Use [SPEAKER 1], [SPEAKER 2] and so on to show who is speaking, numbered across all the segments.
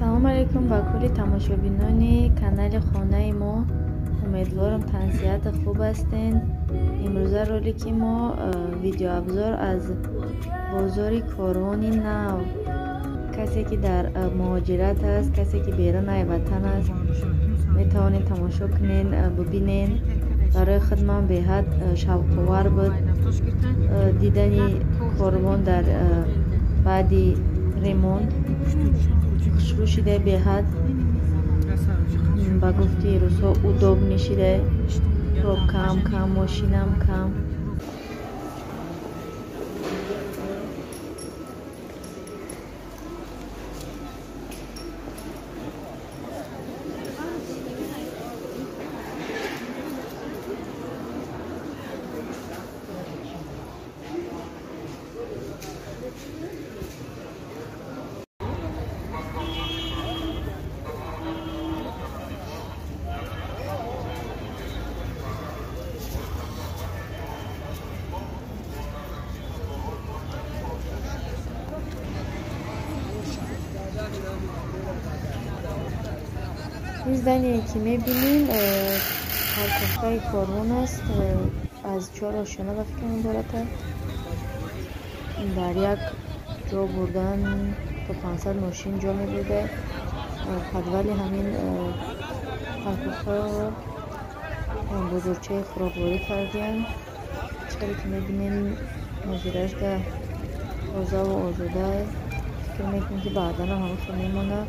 [SPEAKER 1] салому алайкум ба кулли тамошобинони канали хонаи мо. умедворам тансиҳати хуб ҳастед. имрӯза ролики мо видеообзор аз бозори корвони нав. касе ки дар муҳоҷират аст, касе ки берунаи ватан аст, метавонед тамошо кунед, бубинед. барои худ ман беҳад шавқовар буд дидани корвон дар баъди ремонт. хушрӯ шида беҳад ба гуфти рӯзҳо удобни шида, пробкаам кам, мошинам кам. издание ки мебинем парковкаи корвон аст. аз 4 ошёна ба фикр меборад. дар як ҷо бурдан то 500 мошин ҷо мебурда. подвали ҳамин парковкаро бозорчаи хӯрокворӣ кардиянд. чиқаре ки мебинем назираш да тозаву озода. фикр мекунем ки баъданам ҳамаша мемонад.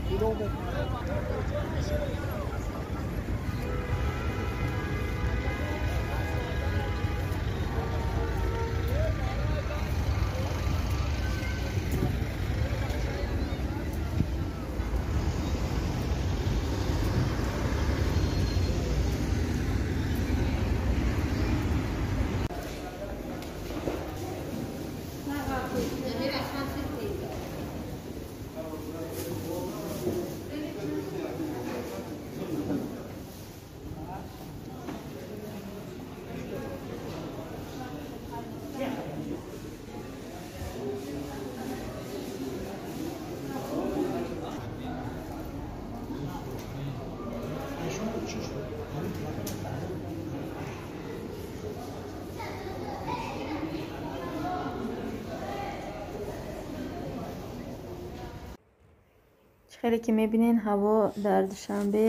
[SPEAKER 1] чиқаре ки мебинед ҳаво дар душанбе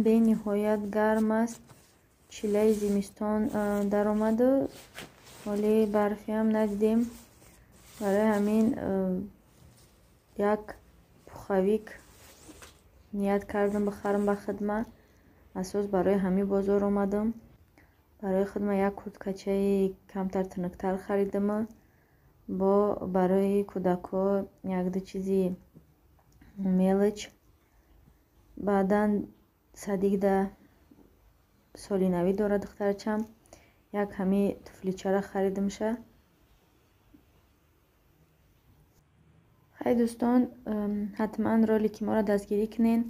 [SPEAKER 1] бениҳоят гарм аст. чилаи зимистон даромаду ҳоли барфиам надидем. барои ҳамин як пуховик ният кардам бихарам ба хидма. асос барои ҳамин бозор омадам. барои хидма як курткачаи камтар туnuктар харидам. бо барои кӯдакҳо як-ду чизи мелоч. баъдан садида соли навӣ дорад духтарчам. як ҳами туфличара харидамша. хай дӯстон, ҳатман ролики моро дастгирӣ кунед,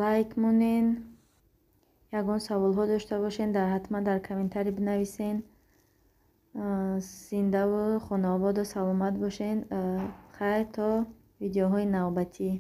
[SPEAKER 1] лайк монед. ягон саволҳо дошта бошед ҳатман дар комментарӣ бинависед. зиндаву хонаободу саломат бошед. хай то видеоҳои навбатӣ.